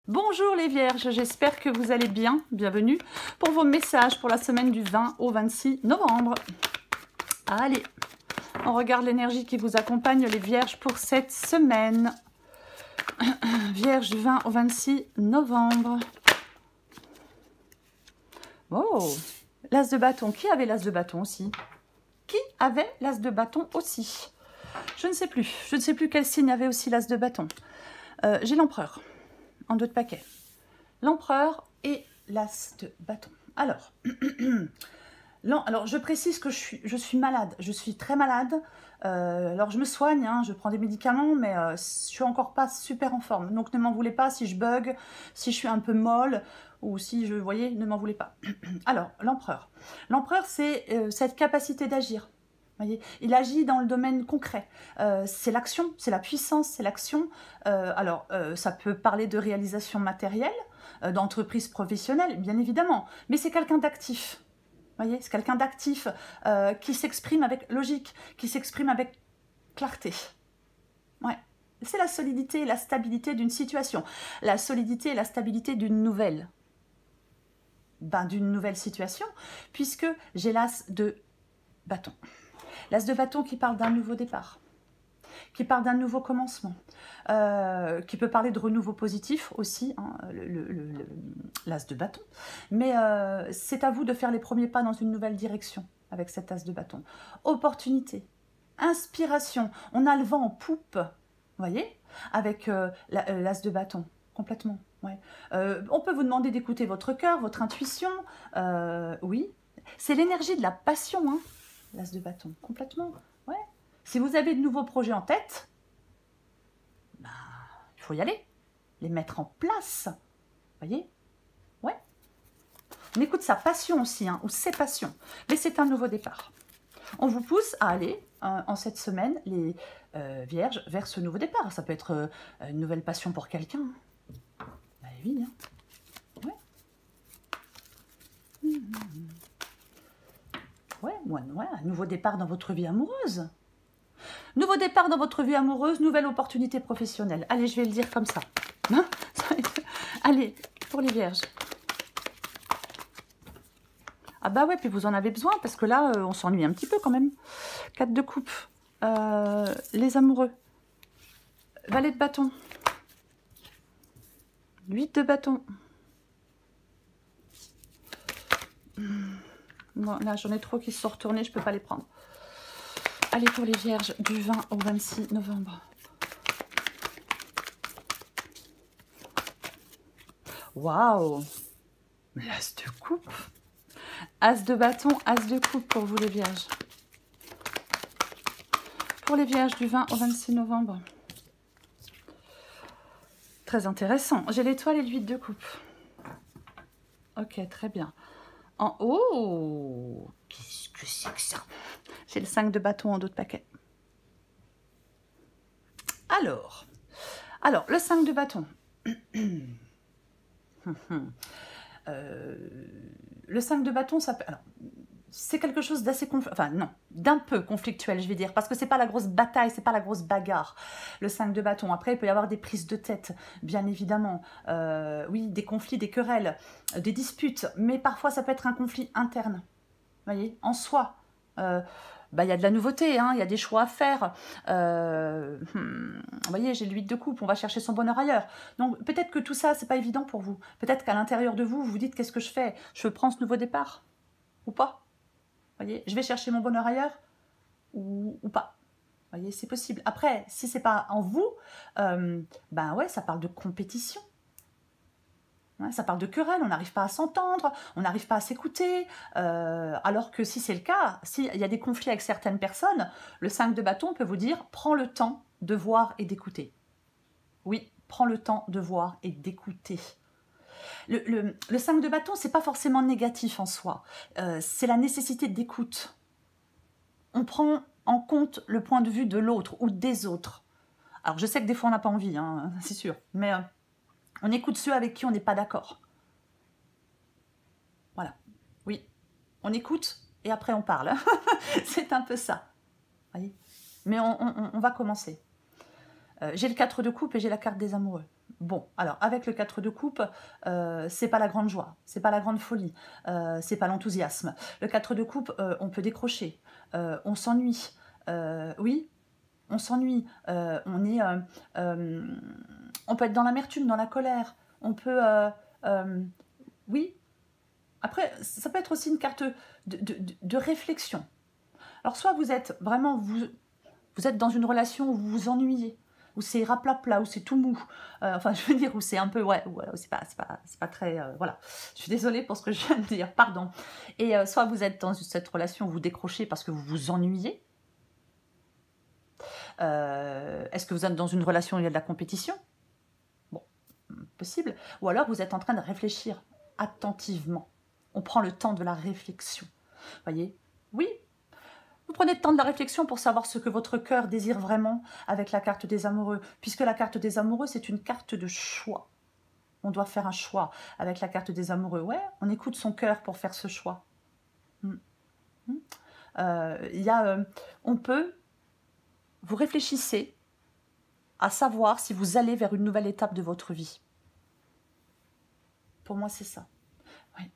Bonjour les Vierges, j'espère que vous allez bien. Bienvenue pour vos messages pour la semaine du 20 au 26 novembre. Allez, on regarde l'énergie qui vous accompagne les Vierges pour cette semaine. Vierge du 20 au 26 novembre. Oh, l'as de bâton. Qui avait l'as de bâton aussi? Qui avait l'as de bâton aussi? Je ne sais plus. Je ne sais plus quel signe avait aussi l'as de bâton. J'ai l'empereur en dos de paquet. L'empereur et l'as de bâton. Alors, je précise que je suis malade. Je suis très malade. Alors, je me soigne, hein, je prends des médicaments, mais je suis encore pas super en forme. Donc, ne m'en voulez pas si je bug, si je suis un peu molle, ou si vous voyez, ne m'en voulez pas. Alors, l'empereur. L'empereur, c'est cette capacité d'agir. Voyez, il agit dans le domaine concret. C'est l'action, c'est la puissance, c'est l'action. Ça peut parler de réalisation matérielle, d'entreprise professionnelle, bien évidemment, mais c'est quelqu'un d'actif. Voyez, c'est quelqu'un d'actif qui s'exprime avec logique, qui s'exprime avec clarté. Ouais. C'est la solidité et la stabilité d'une situation, la solidité et la stabilité d'une nouvelle. D'une nouvelle situation, puisque j'ai l'as de bâton. L'as de bâton qui parle d'un nouveau départ, qui parle d'un nouveau commencement, qui peut parler de renouveau positif aussi, hein, l'as de bâton. Mais c'est à vous de faire les premiers pas dans une nouvelle direction avec cet as de bâton. Opportunité, inspiration, on a le vent en poupe, vous voyez, avec l'as de bâton, complètement. Ouais. On peut vous demander d'écouter votre cœur, votre intuition, oui. C'est l'énergie de la passion, hein. L'as de bâton, complètement. Ouais. Si vous avez de nouveaux projets en tête, il faut y aller, les mettre en place. Voyez? Ouais. On écoute sa passion aussi, hein, ou ses passions. Mais c'est un nouveau départ. On vous pousse à aller, en cette semaine, les Vierges, vers ce nouveau départ. Ça peut être une nouvelle passion pour quelqu'un. Bah oui, hein. Ouais. Ouais, un nouveau départ dans votre vie amoureuse. Nouveau départ dans votre vie amoureuse, nouvelle opportunité professionnelle. Allez, je vais le dire comme ça. Hein? Allez, pour les Vierges. Ah bah ouais, puis vous en avez besoin, parce que là, on s'ennuie un petit peu quand même. 4 de coupe. Les amoureux. Valet de bâton. 8 de bâton. Bon, là, j'en ai trop qui se sont retournés, je ne peux pas les prendre. Allez, pour les Vierges, du 20 au 26 novembre. Waouh! L'as de coupe. As de bâton, as de coupe pour vous les Vierges. Pour les Vierges, du 20 au 26 novembre. Très intéressant. J'ai l'étoile et le 8 de coupe. Ok, très bien. En haut, qu'est-ce que c'est que ça? J'ai le 5 de bâton en dos de paquet. Alors, le 5 de bâton. Le 5 de bâton, ça peut... c'est quelque chose d'assez d'un peu conflictuel, je vais dire, parce que c'est pas la grosse bataille, c'est pas la grosse bagarre, le 5 de bâton. Après, il peut y avoir des prises de tête, bien évidemment, oui, des conflits, des querelles, des disputes, mais parfois ça peut être un conflit interne, vous voyez, en soi. Il y a de la nouveauté, hein, il y a des choix à faire. Vous voyez, j'ai le 8 de coupe, on va chercher son bonheur ailleurs. Donc peut-être que tout ça, c'est pas évident pour vous. Peut-être qu'à l'intérieur de vous, vous vous dites, qu'est-ce que je fais? Je prends ce nouveau départ ou pas? Vous voyez, je vais chercher mon bonheur ailleurs ou pas? Vous voyez, c'est possible. Après, si c'est pas en vous, ouais, ça parle de compétition. Ouais, ça parle de querelle, on n'arrive pas à s'entendre, on n'arrive pas à s'écouter, alors que si c'est le cas, s'il y a des conflits avec certaines personnes, le 5 de bâton peut vous dire « prends le temps de voir et d'écouter ». Oui, prends le temps de voir et d'écouter. Le 5 de bâton, c'est pas forcément négatif en soi, c'est la nécessité d'écoute. On prend en compte le point de vue de l'autre ou des autres. Alors je sais que des fois on n'a pas envie, hein, c'est sûr, mais... on écoute ceux avec qui on n'est pas d'accord. Voilà. Oui. On écoute et après on parle. C'est un peu ça. Voyez. Mais on va commencer. J'ai le 4 de coupe et j'ai la carte des amoureux. Bon, alors avec le 4 de coupe, c'est pas la grande joie, c'est pas la grande folie, c'est pas l'enthousiasme. Le 4 de coupe, on peut décrocher, on s'ennuie, oui, on s'ennuie, on peut être dans l'amertume, dans la colère, on peut, oui. Après, ça peut être aussi une carte de réflexion. Alors soit vous êtes vraiment, vous êtes dans une relation où vous vous ennuyez, où c'est raplapla, où c'est tout mou, enfin je veux dire où c'est un peu, ouais, c'est pas très, voilà, je suis désolée pour ce que je viens de dire, pardon. Et soit vous êtes dans cette relation où vous décrochez parce que vous vous ennuyez. Est-ce que vous êtes dans une relation où il y a de la compétition? Bon, possible. Ou alors vous êtes en train de réfléchir attentivement. On prend le temps de la réflexion. Voyez? Oui, vous prenez le temps de la réflexion pour savoir ce que votre cœur désire vraiment avec la carte des amoureux. Puisque la carte des amoureux, c'est une carte de choix. On doit faire un choix avec la carte des amoureux. Ouais, on écoute son cœur pour faire ce choix. On peut, vous réfléchissez à savoir si vous allez vers une nouvelle étape de votre vie. Pour moi, c'est ça. Oui.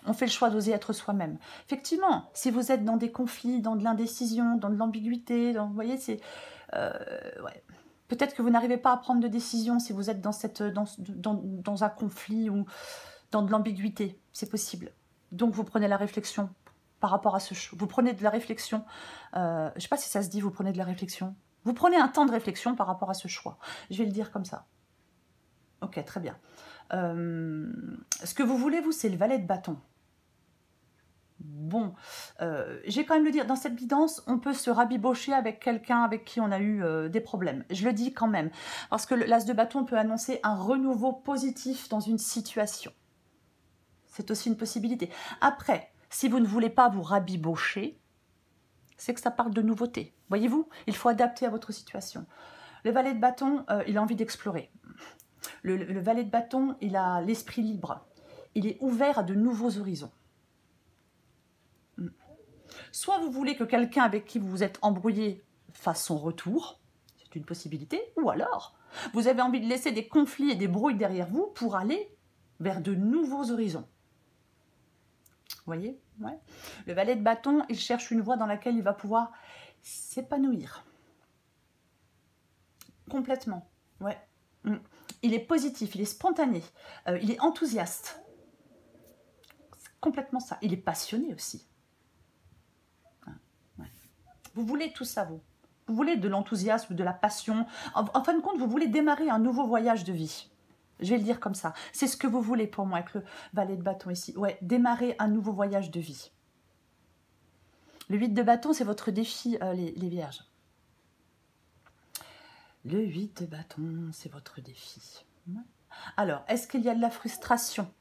On fait le choix d'oser être soi-même. Effectivement, si vous êtes dans des conflits, dans de l'indécision, dans de l'ambiguïté, vous voyez, c'est... ouais. Peut-être que vous n'arrivez pas à prendre de décision si vous êtes dans un conflit ou dans de l'ambiguïté. C'est possible. Donc, vous prenez la réflexion par rapport à ce choix. Vous prenez de la réflexion. Je ne sais pas si ça se dit, vous prenez de la réflexion. Vous prenez un temps de réflexion par rapport à ce choix. Je vais le dire comme ça. Ok, très bien. Ce que vous voulez, vous, c'est le valet de bâton. Bon, je vais quand même le dire, dans cette guidance, on peut se rabibocher avec quelqu'un avec qui on a eu des problèmes. Je le dis quand même, parce que l'as de bâton peut annoncer un renouveau positif dans une situation. C'est aussi une possibilité. Après, si vous ne voulez pas vous rabibocher, c'est que ça parle de nouveauté. Voyez-vous, il faut adapter à votre situation. Le valet de bâton, il a envie d'explorer. Le valet de bâton, il a l'esprit libre. Il est ouvert à de nouveaux horizons. Soit vous voulez que quelqu'un avec qui vous vous êtes embrouillé fasse son retour, c'est une possibilité, ou alors vous avez envie de laisser des conflits et des brouilles derrière vous pour aller vers de nouveaux horizons. Vous voyez, ouais. Le valet de bâton, il cherche une voie dans laquelle il va pouvoir s'épanouir. Complètement, ouais. Il est positif, il est spontané, il est enthousiaste. C'est complètement ça. Il est passionné aussi. Ouais. Vous voulez tout ça, vous. Vous voulez de l'enthousiasme, de la passion. En fin de compte, vous voulez démarrer un nouveau voyage de vie. Je vais le dire comme ça. C'est ce que vous voulez pour moi avec le valet de bâton ici. Ouais, démarrer un nouveau voyage de vie. Le 8 de bâton, c'est votre défi, les vierges. Le 8 de bâton, c'est votre défi. Alors, est-ce qu'il y a de la frustration?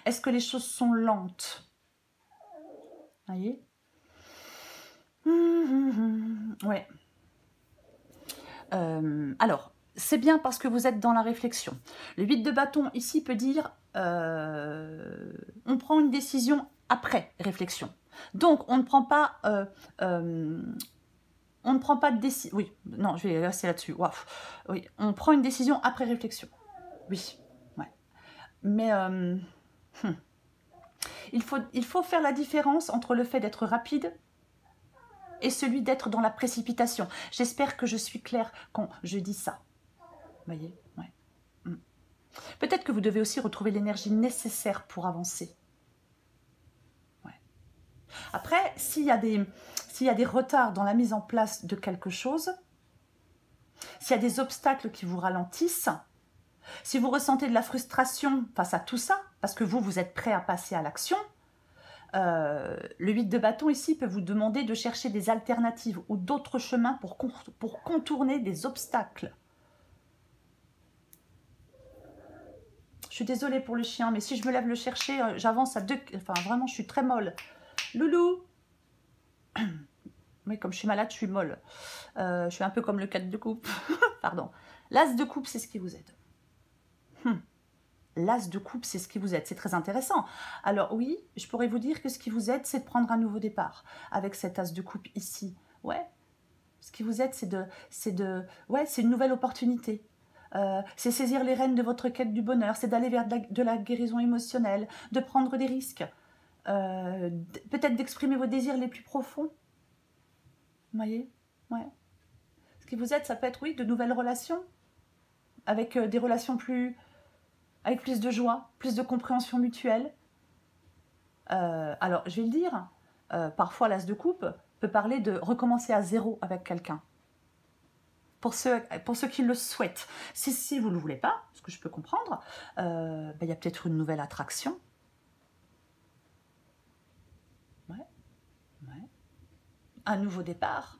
Est-ce que les choses sont lentes? Vous voyez? Ouais. Alors, c'est bien parce que vous êtes dans la réflexion. Le 8 de bâton, ici, peut dire on prend une décision après réflexion. Donc, on ne prend pas... on ne prend pas de décision... Oui, non, je vais rester là-dessus. Oui, on prend une décision après réflexion. Oui, ouais. Mais il faut faire la différence entre le fait d'être rapide et celui d'être dans la précipitation. J'espère que je suis claire quand je dis ça. Vous voyez, ouais. Peut-être que vous devez aussi retrouver l'énergie nécessaire pour avancer. Ouais. Après, s'il y a des retards dans la mise en place de quelque chose, s'il y a des obstacles qui vous ralentissent, si vous ressentez de la frustration face à tout ça, parce que vous êtes prêt à passer à l'action, le 8 de bâton ici peut vous demander de chercher des alternatives ou d'autres chemins pour contourner des obstacles. Je suis désolée pour le chien, mais si je me lève le chercher, j'avance à 2... Enfin, vraiment, je suis très molle. Loulou. Oui, comme je suis malade, je suis molle. Je suis un peu comme le 4 de coupe. Pardon. L'as de coupe, c'est ce qui vous aide. L'as de coupe, c'est ce qui vous aide. C'est très intéressant. Alors oui, je pourrais vous dire que ce qui vous aide, c'est de prendre un nouveau départ. Avec cet as de coupe ici. Ouais, Ce qui vous aide, ouais, c'est une nouvelle opportunité. C'est saisir les rênes de votre quête du bonheur, c'est d'aller vers de la guérison émotionnelle, de prendre des risques, peut-être d'exprimer vos désirs les plus profonds. Vous voyez? Ouais. Ce qui vous aide, ça peut être, oui, de nouvelles relations, avec des relations avec plus de joie, plus de compréhension mutuelle. Alors, je vais le dire, parfois l'as de coupe peut parler de recommencer à zéro avec quelqu'un. Pour ceux qui le souhaitent. Si vous ne le voulez pas, ce que je peux comprendre, y a peut-être une nouvelle attraction. Ouais, ouais. Un nouveau départ.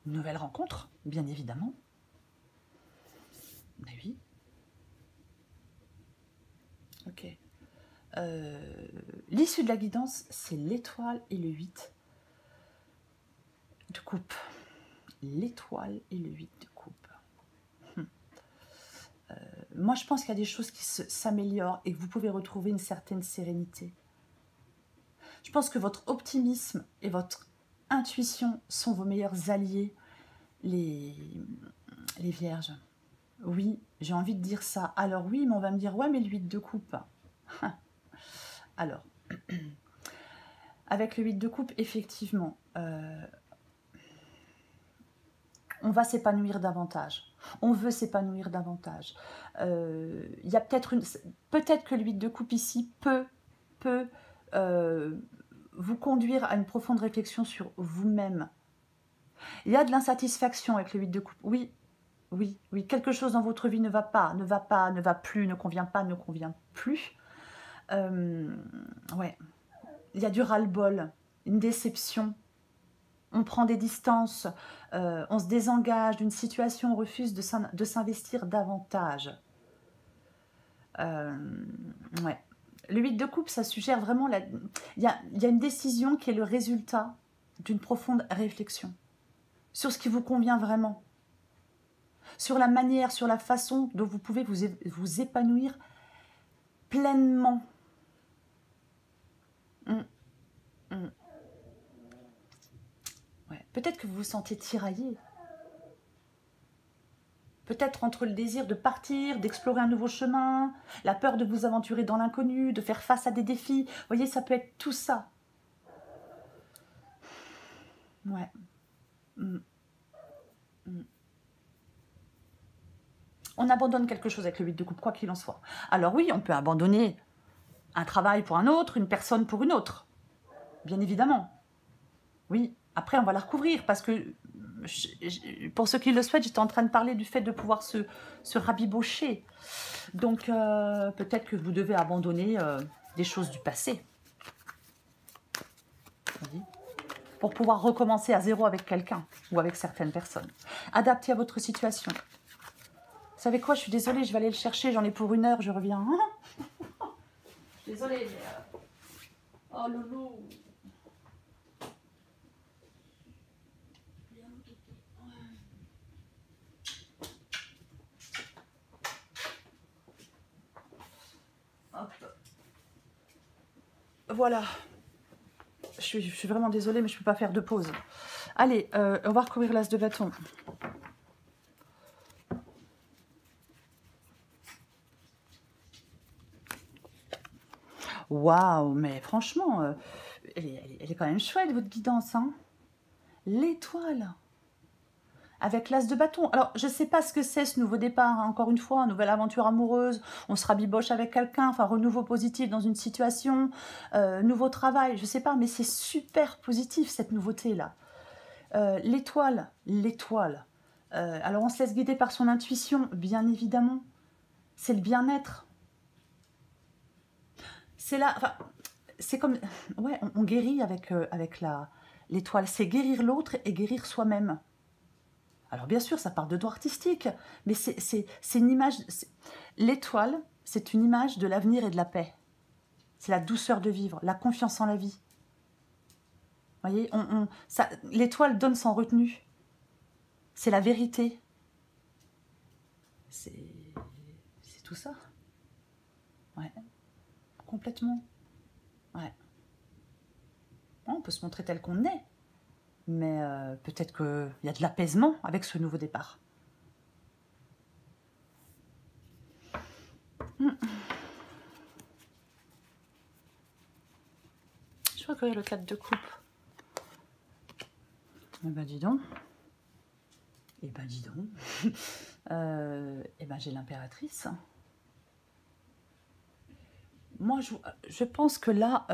Une nouvelle rencontre, bien évidemment. Mais oui. Ok. L'issue de la guidance, c'est l'étoile et le 8 de coupe. L'étoile et le 8 de coupe. Moi, je pense qu'il y a des choses qui s'améliorent et que vous pouvez retrouver une certaine sérénité. Je pense que votre optimisme et votre intuition sont vos meilleurs alliés, les vierges. Oui, j'ai envie de dire ça. Alors oui, mais on va me dire, ouais, mais le 8 de coupe. Alors, avec le 8 de coupe, effectivement, on va s'épanouir davantage. On veut s'épanouir davantage. Il y a peut-être que le 8 de coupe ici peut vous conduire à une profonde réflexion sur vous-même. Il y a de l'insatisfaction avec le 8 de coupe. Oui, oui, oui. Quelque chose dans votre vie ne va pas, ne va plus, ne convient pas, ne convient plus. Ouais. Il y a du ras-le-bol, une déception. On prend des distances, on se désengage d'une situation, on refuse de s'investir davantage. Ouais. Le 8 de coupe, ça suggère vraiment... Il y a une décision qui est le résultat d'une profonde réflexion sur ce qui vous convient vraiment, sur la manière, sur la façon dont vous pouvez vous épanouir pleinement. Ouais. Peut-être que vous vous sentez tiraillé. Peut-être entre le désir de partir, d'explorer un nouveau chemin, la peur de vous aventurer dans l'inconnu, de faire face à des défis. Vous voyez, ça peut être tout ça. Ouais. On abandonne quelque chose avec le 8 de coupe, quoi qu'il en soit. Alors oui, on peut abandonner un travail pour un autre, une personne pour une autre. Bien évidemment. Oui. Après, on va la recouvrir parce que, pour ceux qui le souhaitent, j'étais en train de parler du fait de pouvoir se rabibocher. Donc, peut-être que vous devez abandonner des choses du passé. Oui. Pour pouvoir recommencer à zéro avec quelqu'un ou avec certaines personnes. Adapté à votre situation. Vous savez quoi, je suis désolée, je vais aller le chercher, j'en ai pour 1 heure, je reviens. Désolée, mais... Oh, loulou. Hop. Voilà. Je suis vraiment désolée, mais je ne peux pas faire de pause. Allez, on va recouvrir l'as de bâton. Waouh, mais franchement, elle est quand même chouette, votre guidance. Hein, l'étoile. Avec l'as de bâton. Alors, je ne sais pas ce que c'est ce nouveau départ, hein. Encore une fois, une nouvelle aventure amoureuse, on se rabiboche avec quelqu'un, enfin, renouveau positif dans une situation, nouveau travail, je ne sais pas, mais c'est super positif cette nouveauté-là. L'étoile, alors, on se laisse guider par son intuition, bien évidemment. C'est le bien-être. C'est là, enfin, c'est comme, ouais, on guérit avec l'étoile. C'est guérir l'autre et guérir soi-même. Alors bien sûr, ça parle de don artistique, mais c'est une image... L'étoile, c'est une image de l'avenir et de la paix. C'est la douceur de vivre, la confiance en la vie. Vous voyez, l'étoile donne sans retenue. C'est la vérité. C'est tout ça. Ouais, complètement. Ouais. On peut se montrer tel qu'on est, Mais peut-être qu'il y a de l'apaisement avec ce nouveau départ. Je crois qu'il y a le 4 de coupe. Eh ben dis donc. Eh ben dis donc. Eh ben j'ai l'impératrice. Moi, je pense que là,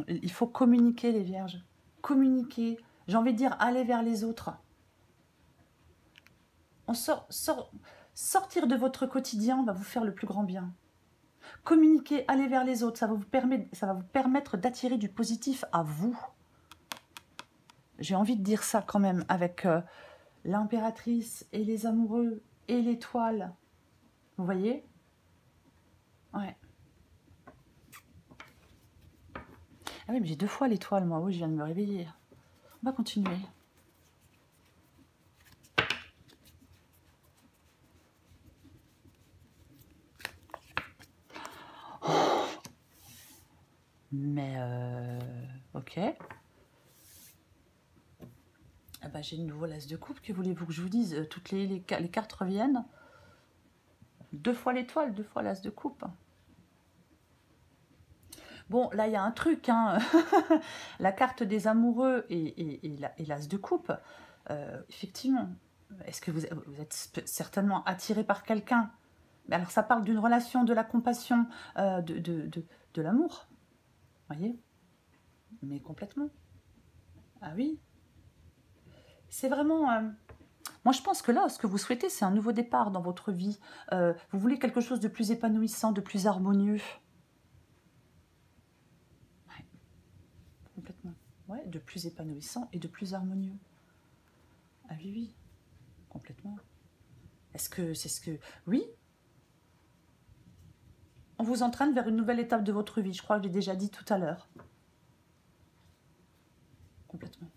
il faut communiquer, les vierges. Communiquer. J'ai envie de dire, aller vers les autres. Sortir de votre quotidien va vous faire le plus grand bien. Communiquer, aller vers les autres, ça va vous permettre d'attirer du positif à vous. J'ai envie de dire ça quand même, avec l'impératrice et les amoureux et l'étoile. Vous voyez? Ouais. Ah oui, mais j'ai 2 fois l'étoile, moi. Oui, je viens de me réveiller. On va continuer. Oh. Mais, ok. Ah bah, j'ai une nouvelle as de coupe. Que voulez-vous que je vous dise? Toutes les cartes reviennent. 2 fois l'étoile, 2 fois l'as de coupe. Bon, là, il y a un truc, hein. La carte des amoureux et l'as de coupe. Effectivement, est-ce que vous êtes certainement attiré par quelqu'un? Alors, ça parle d'une relation, de la compassion, de l'amour. Voyez? Mais complètement. Ah oui. C'est vraiment... moi, je pense que là, ce que vous souhaitez, c'est un nouveau départ dans votre vie. Vous voulez quelque chose de plus épanouissant, de plus harmonieux. Ouais. Complètement. Ouais, de plus épanouissant et de plus harmonieux. Ah oui, oui. Complètement. Est-ce que c'est ce que... Oui. On vous entraîne vers une nouvelle étape de votre vie. Je crois que j'ai déjà dit tout à l'heure. Complètement.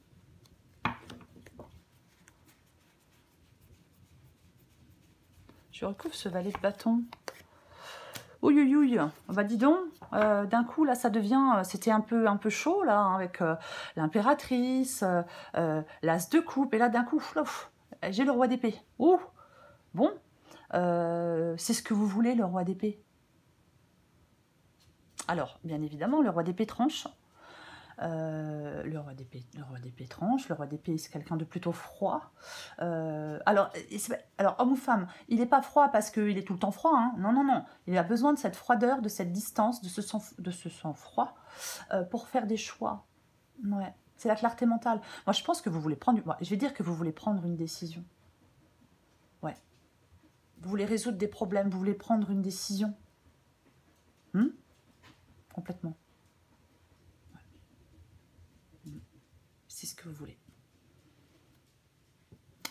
Je recouvre ce valet de bâton. Ouille, ouille, ouille. Bah dis donc, d'un coup, là, ça devient... C'était un peu chaud, là, hein, avec l'impératrice, l'as de coupe. Et là, d'un coup, j'ai le roi d'épée. Ouh. Bon, c'est ce que vous voulez, le roi d'épée. Alors, bien évidemment, le roi d'épée tranche. Le roi d'épée tranche. Le roi d'épée, c'est quelqu'un de plutôt froid. Alors, homme ou femme, il n'est pas froid parce qu'il est tout le temps froid. Hein. Non, non, non. Il a besoin de cette froideur, de cette distance, de ce sang-froid pour faire des choix. Ouais. C'est la clarté mentale. Moi, je pense que vous voulez prendre... je vais dire que vous voulez prendre une décision. Ouais. Vous voulez résoudre des problèmes. Vous voulez prendre une décision. Complètement. Ouais. C'est ce que vous voulez.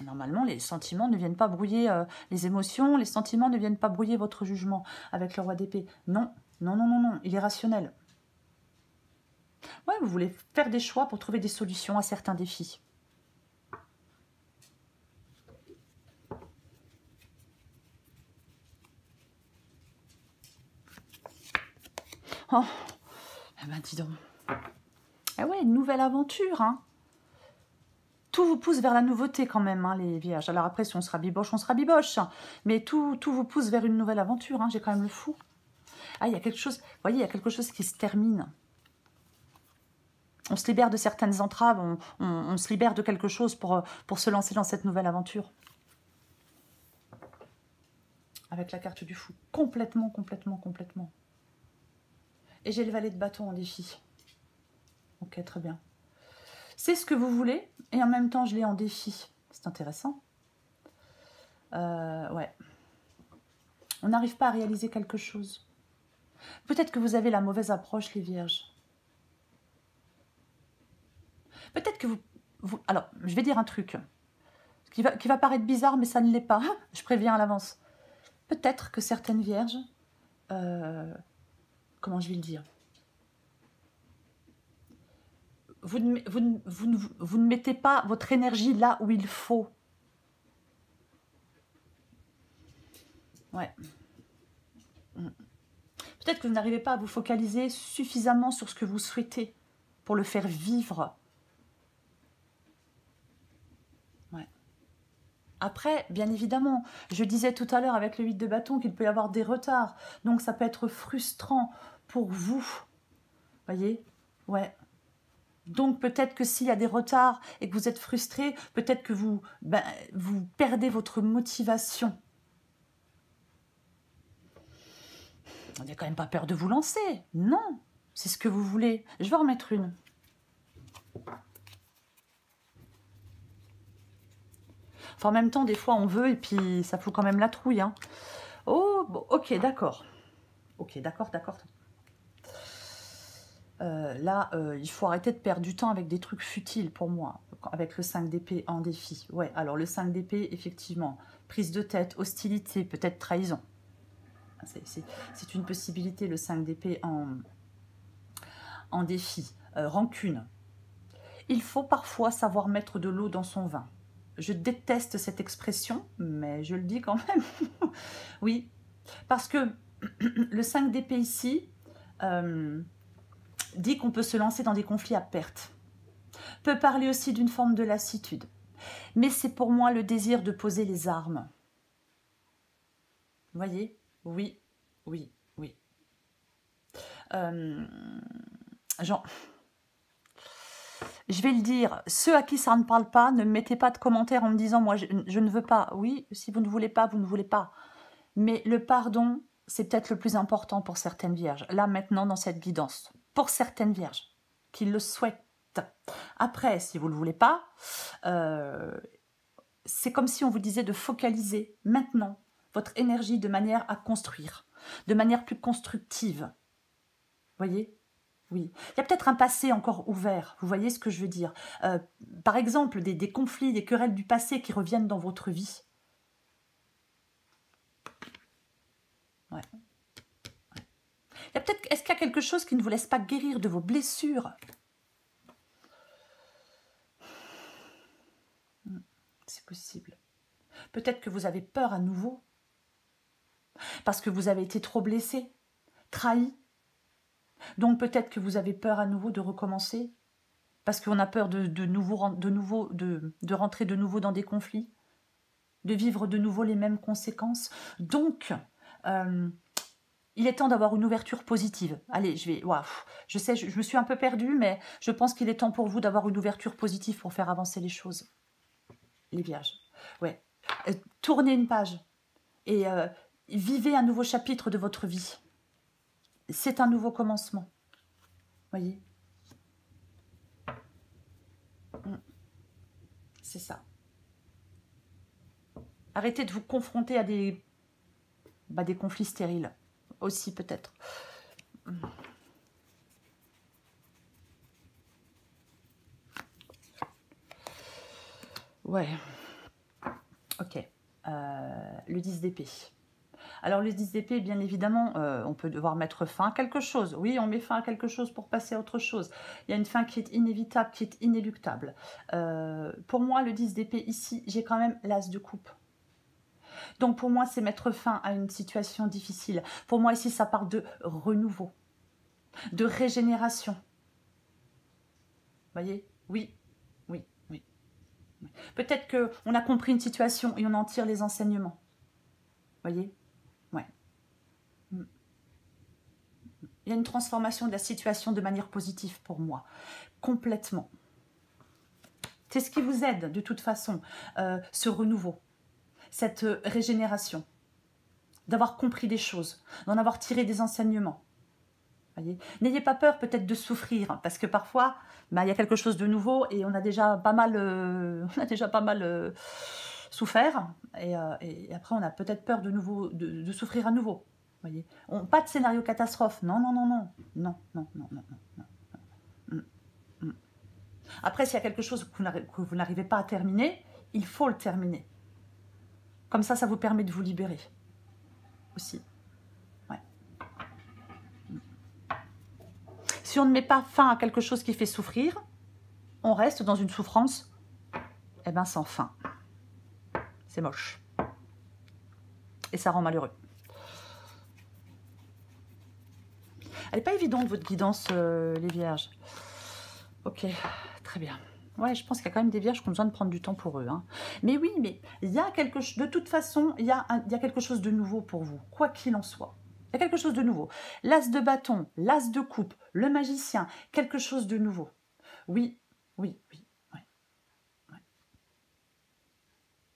Normalement, les sentiments ne viennent pas brouiller les émotions, les sentiments ne viennent pas brouiller votre jugement avec le roi d'épée. Non, non, non, non, non, il est rationnel. Ouais, vous voulez faire des choix pour trouver des solutions à certains défis. Oh, eh ben dis donc. Ah ouais, une nouvelle aventure, hein. Tout vous pousse vers la nouveauté quand même, hein, les vierges. Alors après, si on sera biboche, on sera biboche. Mais tout vous pousse vers une nouvelle aventure, hein. J'ai quand même le fou. Ah, il y a quelque chose, vous voyez, il y a quelque chose qui se termine. On se libère de certaines entraves, on se libère de quelque chose pour se lancer dans cette nouvelle aventure. Avec la carte du fou. Complètement, complètement, complètement. Et j'ai le valet de bâton en défi. Ok, très bien. C'est ce que vous voulez, et en même temps, je l'ai en défi. C'est intéressant. Ouais. On n'arrive pas à réaliser quelque chose. Peut-être que vous avez la mauvaise approche, les vierges. Peut-être que vous... Alors, je vais dire un truc qui va paraître bizarre, mais ça ne l'est pas. Je préviens à l'avance. Peut-être que certaines vierges... comment je vais le dire? Vous ne mettez pas votre énergie là où il faut. Ouais. Peut-être que vous n'arrivez pas à vous focaliser suffisamment sur ce que vous souhaitez pour le faire vivre. Après, bien évidemment, je disais tout à l'heure avec le 8 de bâton qu'il peut y avoir des retards. Donc, ça peut être frustrant pour vous. Voyez? Ouais. Donc, peut-être que s'il y a des retards et que vous êtes frustré, peut-être que vous perdez votre motivation. Vous n'avez quand même pas peur de vous lancer. Non, c'est ce que vous voulez. Je vais en remettre une. Enfin, en même temps, des fois, on veut et puis ça fout quand même la trouille. Hein. Oh, bon, ok, d'accord. Ok, d'accord. Là, il faut arrêter de perdre du temps avec des trucs futiles pour moi, avec le 5 d'épée en défi. Ouais, alors le 5 d'épée, effectivement, prise de tête, hostilité, peut-être trahison. C'est une possibilité, le 5 d'épée en défi. Rancune. Il faut parfois savoir mettre de l'eau dans son vin. Je déteste cette expression, mais je le dis quand même. Oui, parce que le 5 d'épée ici dit qu'on peut se lancer dans des conflits à perte. Peut parler aussi d'une forme de lassitude. Mais c'est pour moi le désir de poser les armes. Vous voyez? Oui. Genre, je vais le dire, ceux à qui ça ne parle pas, ne mettez pas de commentaires en me disant « moi, je ne veux pas ». Oui, si vous ne voulez pas, vous ne voulez pas. Mais le pardon, c'est peut-être le plus important pour certaines vierges. Là, maintenant, dans cette guidance. Pour certaines vierges qui le souhaitent. Après, si vous ne le voulez pas, c'est comme si on vous disait de focaliser maintenant votre énergie de manière à construire, de manière plus constructive. Vous voyez? Oui. Il y a peut-être un passé encore ouvert, vous voyez ce que je veux dire? Par exemple, des conflits, des querelles du passé qui reviennent dans votre vie. Ouais. Il y a peut-être, est-ce qu'il y a quelque chose qui ne vous laisse pas guérir de vos blessures? C'est possible. Peut-être que vous avez peur à nouveau, parce que vous avez été trop blessé, trahi. Donc peut-être que vous avez peur à nouveau de recommencer, parce qu'on a peur de rentrer de nouveau dans des conflits, de vivre de nouveau les mêmes conséquences. Donc, il est temps d'avoir une ouverture positive. Allez, je sais, je me suis un peu perdue, mais je pense qu'il est temps pour vous d'avoir une ouverture positive pour faire avancer les choses. Les vierges. Ouais. Tournez une page et vivez un nouveau chapitre de votre vie. C'est un nouveau commencement. Voyez? C'est ça. Arrêtez de vous confronter à des conflits stériles. Aussi, peut-être. Ouais. Ok. Le 10 d'épée. Alors, le 10 d'épée, bien évidemment, on peut devoir mettre fin à quelque chose. Oui, on met fin à quelque chose pour passer à autre chose. Il y a une fin qui est inévitable, qui est inéluctable. Pour moi, le 10 d'épée, ici, j'ai quand même l'as de coupe. Donc, pour moi, c'est mettre fin à une situation difficile. Pour moi, ici, ça parle de renouveau, de régénération. Vous voyez? Oui. Peut-être qu'on a compris une situation et on en tire les enseignements. Vous voyez? Ouais. Il y a une transformation de la situation de manière positive pour moi. Complètement. C'est ce qui vous aide, de toute façon, ce renouveau, cette régénération, d'avoir compris des choses, d'en avoir tiré des enseignements. N'ayez pas peur peut-être de souffrir, parce que parfois, il y a quelque chose de nouveau et on a déjà pas mal, souffert. Et après, on a peut-être peur de souffrir à nouveau. Voyez, pas de scénario catastrophe. Non. Après, s'il y a quelque chose que vous n'arrivez pas à terminer, il faut le terminer. Comme ça vous permet de vous libérer aussi. Si on ne met pas fin à quelque chose qui fait souffrir, on reste dans une souffrance sans fin. C'est moche. Et ça rend malheureux. Elle n'est pas évidente, votre guidance, les vierges. Ok, très bien. Ouais, je pense qu'il y a quand même des vierges qui ont besoin de prendre du temps pour eux. Hein. Mais oui, mais il y a quelque chose, de toute façon, il y a quelque chose de nouveau pour vous, quoi qu'il en soit. Il y a quelque chose de nouveau. L'as de bâton, l'as de coupe, le magicien, quelque chose de nouveau. Oui, oui, oui, oui, oui.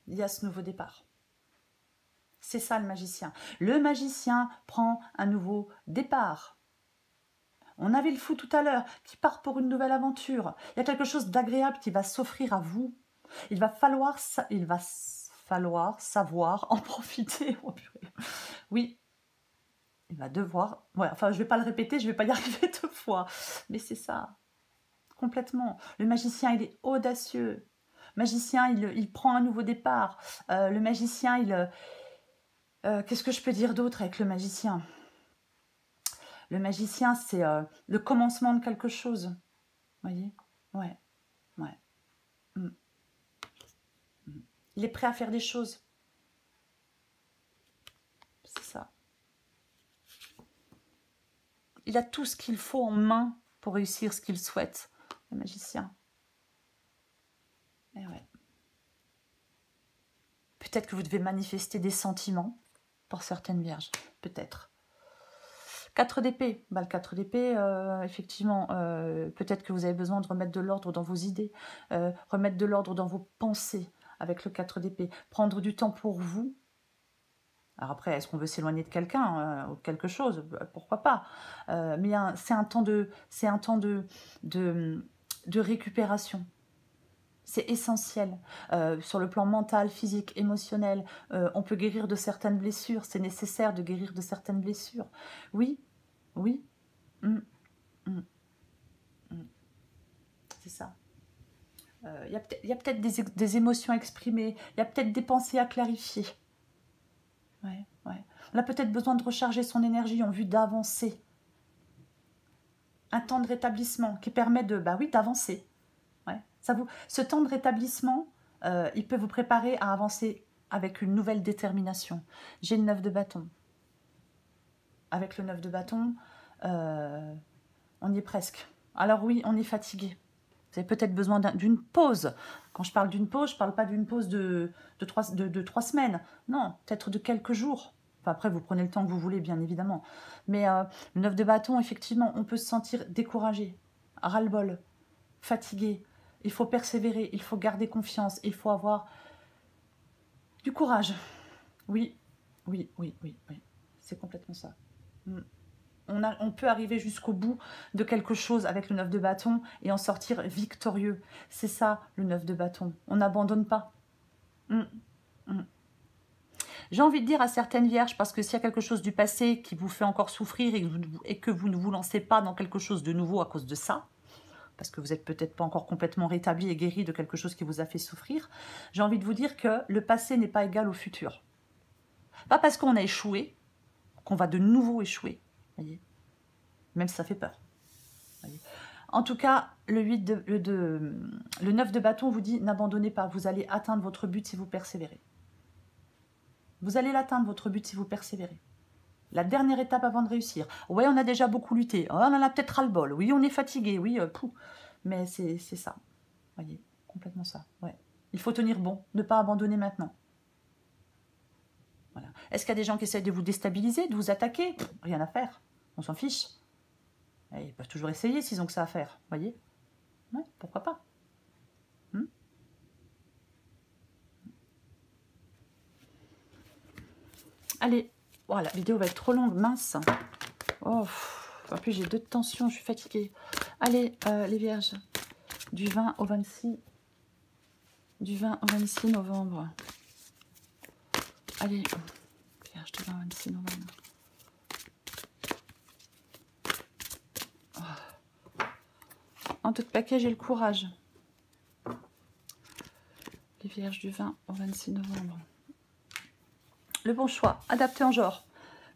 Il y a ce nouveau départ. C'est ça le magicien. Le magicien prend un nouveau départ. On avait le fou tout à l'heure qui part pour une nouvelle aventure. Il y a quelque chose d'agréable qui va s'offrir à vous. Il va falloir savoir en profiter. Oh, purée. Oui, il va devoir... Ouais, enfin, je ne vais pas le répéter, je ne vais pas y arriver 2 fois. Mais c'est ça, complètement. Le magicien, il est audacieux. Le magicien, il prend un nouveau départ. Le magicien, qu'est-ce que je peux dire d'autre avec le magicien? Le magicien, c'est le commencement de quelque chose. Vous voyez? Ouais, ouais. Mm. Mm. Il est prêt à faire des choses. C'est ça. Il a tout ce qu'il faut en main pour réussir ce qu'il souhaite, le magicien. Et ouais. Peut-être que vous devez manifester des sentiments pour certaines vierges. Peut-être. 4 d'épée. Bah, le 4 d'épée, effectivement, peut-être que vous avez besoin de remettre de l'ordre dans vos idées, remettre de l'ordre dans vos pensées avec le 4 d'épée. Prendre du temps pour vous. Alors après, est-ce qu'on veut s'éloigner de quelqu'un ou quelque chose? Pourquoi pas? Mais c'est un temps de récupération. C'est essentiel. Sur le plan mental, physique, émotionnel, on peut guérir de certaines blessures. C'est nécessaire de guérir de certaines blessures. Oui, oui. Mm, mm, mm. C'est ça. Il y a peut-être des émotions exprimées. Il y a peut-être des pensées à clarifier. Ouais, ouais. On a peut-être besoin de recharger son énergie en vue d'avancer. Un temps de rétablissement qui permet d'avancer. Ouais. Ce temps de rétablissement, il peut vous préparer à avancer avec une nouvelle détermination. J'ai le 9 de bâton. Avec le 9 de bâton, on y est presque. Alors oui, on est fatigué. Vous avez peut-être besoin d'une pause. Quand je parle d'une pause, je ne parle pas d'une pause de 3 semaines. Non, peut-être de quelques jours. Enfin, après, vous prenez le temps que vous voulez, bien évidemment. Mais le 9 de bâton, effectivement, on peut se sentir découragé, ras-le-bol, fatigué. Il faut persévérer, il faut garder confiance, il faut avoir du courage. Oui, oui, oui, oui, oui. C'est complètement ça. On peut arriver jusqu'au bout de quelque chose avec le 9 de bâton et en sortir victorieux. C'est ça, le 9 de bâton. On n'abandonne pas. J'ai envie de dire à certaines vierges, parce que s'il y a quelque chose du passé qui vous fait encore souffrir et que vous ne vous lancez pas dans quelque chose de nouveau à cause de ça, parce que vous n'êtes peut-être pas encore complètement rétabli et guéri de quelque chose qui vous a fait souffrir, j'ai envie de vous dire que le passé n'est pas égal au futur. Pas parce qu'on a échoué, qu'on va de nouveau échouer. Voyez, même si ça fait peur. Voyez. En tout cas, le 9 de bâton vous dit n'abandonnez pas, vous allez atteindre votre but si vous persévérez. Vous allez l'atteindre, votre but, si vous persévérez. La dernière étape avant de réussir. Ouais, on a déjà beaucoup lutté. Oh, on en a peut-être ras-le-bol. Oui, on est fatigué. Oui, mais c'est ça. Vous voyez, complètement ça. Ouais. Il faut tenir bon, ne pas abandonner maintenant. Voilà. Est-ce qu'il y a des gens qui essaient de vous déstabiliser, de vous attaquer? Rien à faire. On s'en fiche. Et ils peuvent toujours essayer s'ils ont que ça à faire. Vous voyez? Ouais, pourquoi pas? Allez, oh, la vidéo va être trop longue, mince. Oh, en plus j'ai 2 de tension, je suis fatiguée. Allez, les vierges, du 20 au 26 novembre. Allez, vierge du 20 au 26 novembre. Oh. En tout paquet, j'ai le courage. Les vierges du 20 au 26 novembre. Le bon choix, adapté en genre.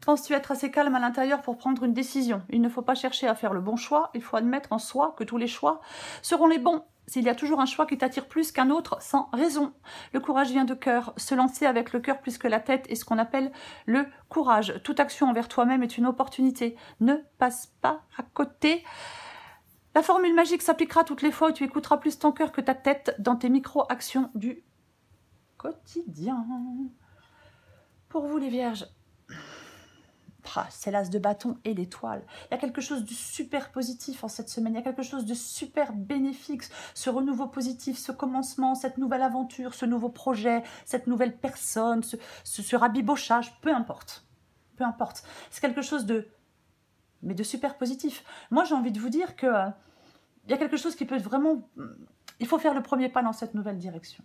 Penses-tu être assez calme à l'intérieur pour prendre une décision? Il ne faut pas chercher à faire le bon choix, il faut admettre en soi que tous les choix seront les bons. S'il y a toujours un choix qui t'attire plus qu'un autre, sans raison. Le courage vient de cœur. Se lancer avec le cœur plus que la tête est ce qu'on appelle le courage. Toute action envers toi-même est une opportunité. Ne passe pas à côté La formule magique s'appliquera toutes les fois où tu écouteras plus ton cœur que ta tête dans tes micro-actions du quotidien. Pour vous les vierges, c'est l'as de bâton et l'étoile. Il y a quelque chose de super positif en cette semaine. Il y a quelque chose de super bénéfique. Ce renouveau positif, ce commencement, cette nouvelle aventure, ce nouveau projet, cette nouvelle personne, ce rabibochage, peu importe. Peu importe. C'est quelque chose de super positif. Moi, j'ai envie de vous dire que il y a quelque chose qui peut vraiment... Il faut faire le premier pas dans cette nouvelle direction.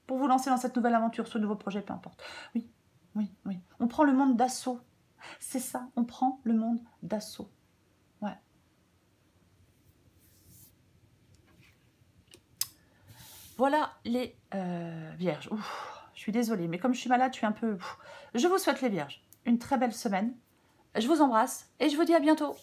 Pour vous lancer dans cette nouvelle aventure, ce nouveau projet, peu importe. Oui, oui, oui. On prend le monde d'assaut. C'est ça, on prend le monde d'assaut. Ouais. Voilà les vierges. Ouf, je suis désolée, mais comme je suis malade, je suis un peu... Je vous souhaite les vierges une très belle semaine. Je vous embrasse et je vous dis à bientôt.